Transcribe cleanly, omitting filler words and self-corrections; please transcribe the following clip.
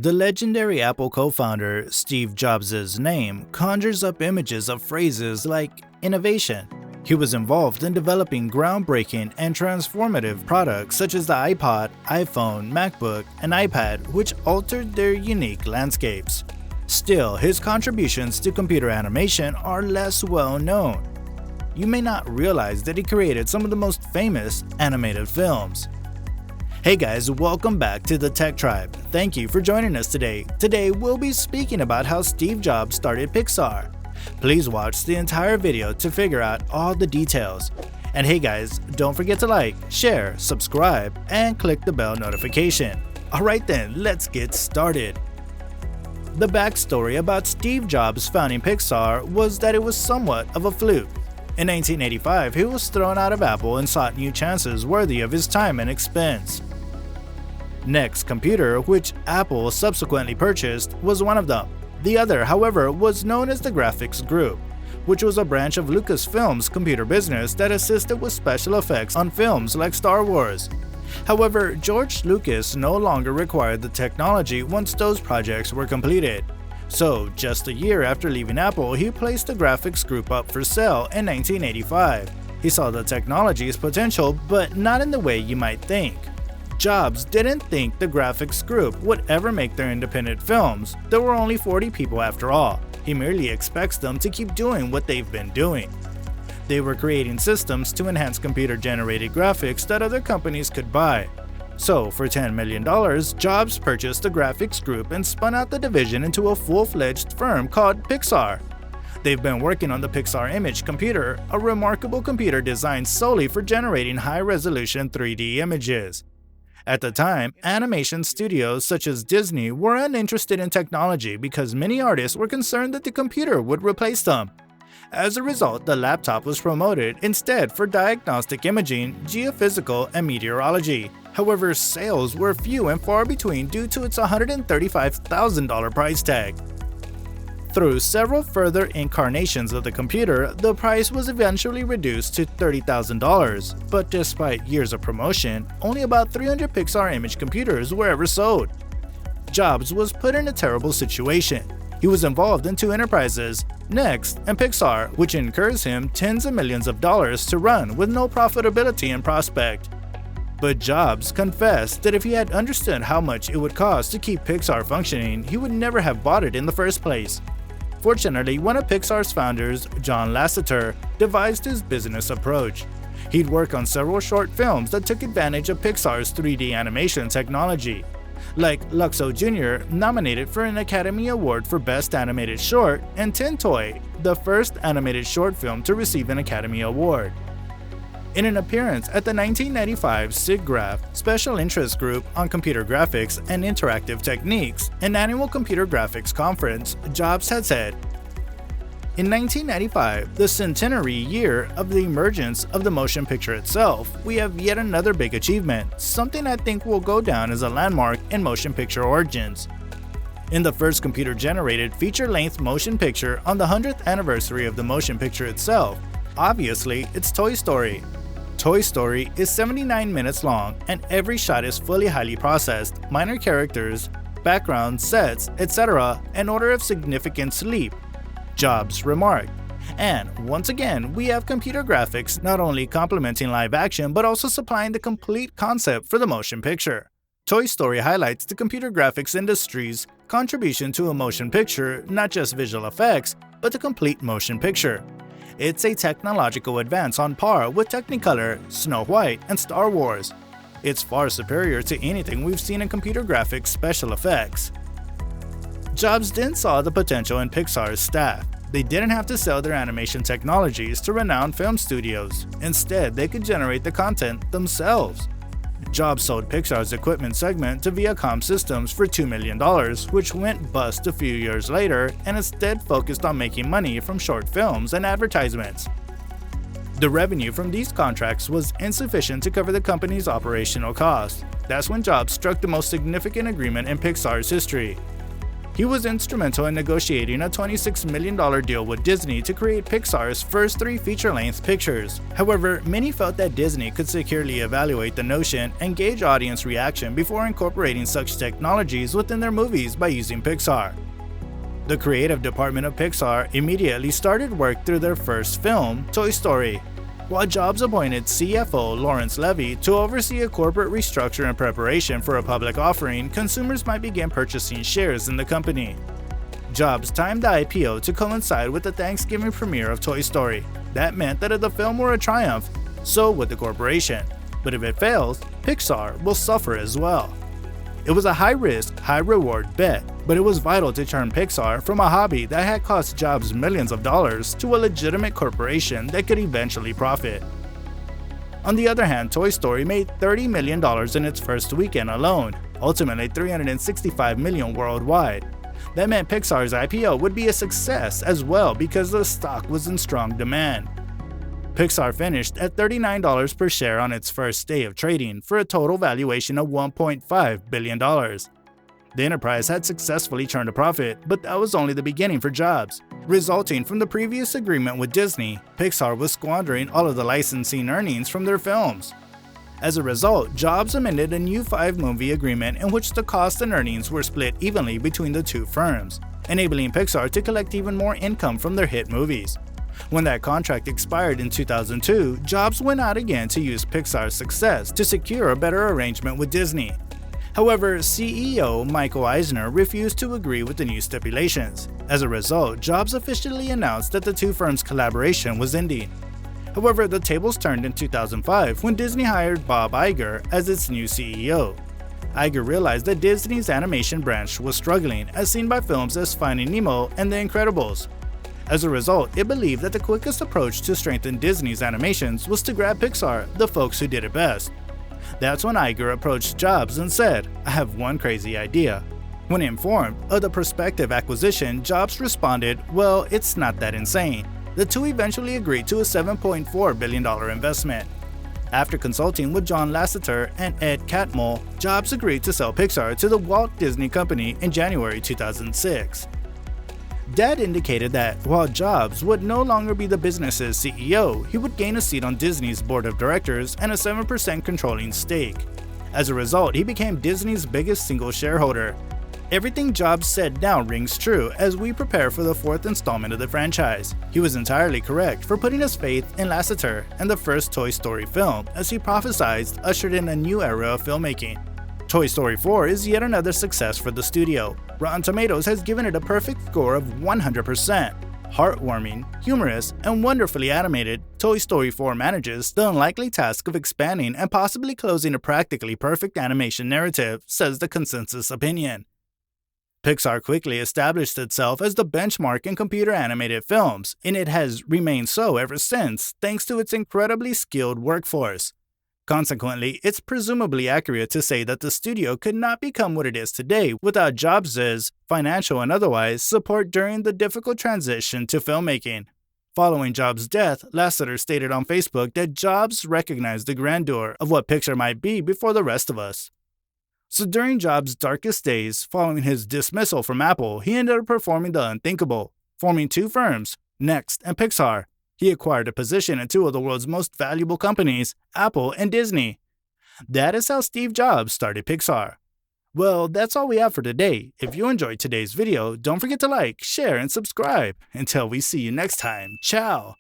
The legendary Apple co-founder Steve Jobs' name conjures up images of phrases like innovation. He was involved in developing groundbreaking and transformative products such as the iPod, iPhone, MacBook, and iPad, which altered their unique landscapes. Still, his contributions to computer animation are less well known. You may not realize that he created some of the most famous animated films. Hey guys, welcome back to the Tech Tribe. Thank you for joining us today. Today we'll be speaking about how Steve Jobs started Pixar. Please watch the entire video to figure out all the details. And hey guys, don't forget to like, share, subscribe, and click the bell notification. Alright then, let's get started. The backstory about Steve Jobs founding Pixar was that it was somewhat of a fluke. In 1985, he was thrown out of Apple and sought new chances worthy of his time and expense. Next Computer, which Apple subsequently purchased, was one of them. The other, however, was known as the Graphics Group, which was a branch of Lucasfilm's computer business that assisted with special effects on films like Star Wars. However, George Lucas no longer required the technology once those projects were completed. So, just a year after leaving Apple, he placed the Graphics Group up for sale in 1985. He saw the technology's potential, but not in the way you might think. Jobs didn't think the Graphics Group would ever make their independent films. There were only 40 people after all. He merely expects them to keep doing what they've been doing. They were creating systems to enhance computer-generated graphics that other companies could buy. So, for $10 million, Jobs purchased the Graphics Group and spun out the division into a full-fledged firm called Pixar. They've been working on the Pixar Image Computer, a remarkable computer designed solely for generating high-resolution 3D images. At the time, animation studios such as Disney were uninterested in technology because many artists were concerned that the computer would replace them. As a result, the laptop was promoted instead for diagnostic imaging, geophysical, and meteorology. However, sales were few and far between due to its $135,000 price tag. Through several further incarnations of the computer, the price was eventually reduced to $30,000, but despite years of promotion, only about 300 Pixar image computers were ever sold. Jobs was put in a terrible situation. He was involved in two enterprises, Next and Pixar, which incurs him tens of millions of dollars to run with no profitability in prospect. But Jobs confessed that if he had understood how much it would cost to keep Pixar functioning, he would never have bought it in the first place. Fortunately, one of Pixar's founders, John Lasseter, devised his business approach. He'd work on several short films that took advantage of Pixar's 3D animation technology, like Luxo Jr., nominated for an Academy Award for Best Animated Short, and Tintoy, the first animated short film to receive an Academy Award. In an appearance at the 1995 SIGGRAPH Special Interest Group on Computer Graphics and Interactive Techniques, an annual computer graphics conference, Jobs had said, "In 1995, the centenary year of the emergence of the motion picture itself, we have yet another big achievement, something I think will go down as a landmark in motion picture origins. In the first computer-generated feature-length motion picture on the 100th anniversary of the motion picture itself, obviously, it's Toy Story. Toy Story is 79 minutes long, and every shot is fully highly processed, minor characters, background, sets, etc., an order of significance leap," Jobs remarked. And once again, we have computer graphics not only complementing live action but also supplying the complete concept for the motion picture. Toy Story highlights the computer graphics industry's contribution to a motion picture, not just visual effects, but the complete motion picture. It's a technological advance on par with Technicolor, Snow White, and Star Wars. It's far superior to anything we've seen in computer graphics special effects. Jobs then saw the potential in Pixar's staff. They didn't have to sell their animation technologies to renowned film studios. Instead, they could generate the content themselves. Jobs sold Pixar's equipment segment to Viacom Systems for $2 million, which went bust a few years later, and instead focused on making money from short films and advertisements. The revenue from these contracts was insufficient to cover the company's operational costs. That's when Jobs struck the most significant agreement in Pixar's history. He was instrumental in negotiating a $26 million deal with Disney to create Pixar's first 3 feature-length pictures. However, many felt that Disney could securely evaluate the notion and gauge audience reaction before incorporating such technologies within their movies by using Pixar. The creative department of Pixar immediately started work through their first film, Toy Story, while Jobs appointed CFO Lawrence Levy to oversee a corporate restructure in preparation for a public offering. Consumers might begin purchasing shares in the company. Jobs timed the IPO to coincide with the Thanksgiving premiere of Toy Story. That meant that if the film were a triumph, so would the corporation. But if it fails, Pixar will suffer as well. It was a high-risk, high-reward bet, but it was vital to turn Pixar from a hobby that had cost Jobs millions of dollars to a legitimate corporation that could eventually profit. On the other hand, Toy Story made $30 million in its first weekend alone, ultimately $365 million worldwide. That meant Pixar's IPO would be a success as well because the stock was in strong demand. Pixar finished at $39 per share on its first day of trading for a total valuation of $1.5 billion. The enterprise had successfully turned a profit, but that was only the beginning for Jobs. Resulting from the previous agreement with Disney, Pixar was squandering all of the licensing earnings from their films. As a result, Jobs amended a new 5-movie agreement in which the cost and earnings were split evenly between the two firms, enabling Pixar to collect even more income from their hit movies. When that contract expired in 2002, Jobs went out again to use Pixar's success to secure a better arrangement with Disney. However, CEO Michael Eisner refused to agree with the new stipulations. As a result, Jobs officially announced that the two firms' collaboration was ending. However, the tables turned in 2005 when Disney hired Bob Iger as its new CEO. Iger realized that Disney's animation branch was struggling, as seen by films as Finding Nemo and The Incredibles. As a result, it believed that the quickest approach to strengthen Disney's animations was to grab Pixar, the folks who did it best. That's when Iger approached Jobs and said, "I have one crazy idea." When informed of the prospective acquisition, Jobs responded, "Well, it's not that insane." The two eventually agreed to a $7.4 billion investment. After consulting with John Lasseter and Ed Catmull, Jobs agreed to sell Pixar to the Walt Disney Company in January 2006. Dad indicated that while Jobs would no longer be the business's CEO, he would gain a seat on Disney's board of directors and a 7% controlling stake. As a result, he became Disney's biggest single shareholder. Everything Jobs said now rings true as we prepare for the 4th installment of the franchise. He was entirely correct for putting his faith in Lasseter and the first Toy Story film, as he prophesied ushered in a new era of filmmaking. Toy Story 4 is yet another success for the studio. Rotten Tomatoes has given it a perfect score of 100%. Heartwarming, humorous, and wonderfully animated, Toy Story 4 manages the unlikely task of expanding and possibly closing a practically perfect animation narrative, says the consensus opinion. Pixar quickly established itself as the benchmark in computer animated films, and it has remained so ever since, thanks to its incredibly skilled workforce. Consequently, it's presumably accurate to say that the studio could not become what it is today without Jobs' financial and otherwise support during the difficult transition to filmmaking. Following Jobs' death, Lasseter stated on Facebook that Jobs recognized the grandeur of what Pixar might be before the rest of us. So during Jobs' darkest days, following his dismissal from Apple, he ended up performing the unthinkable, forming two firms, Next and Pixar. He acquired a position in two of the world's most valuable companies, Apple and Disney. That is how Steve Jobs started Pixar. Well, that's all we have for today. If you enjoyed today's video, don't forget to like, share, and subscribe. Until we see you next time, ciao!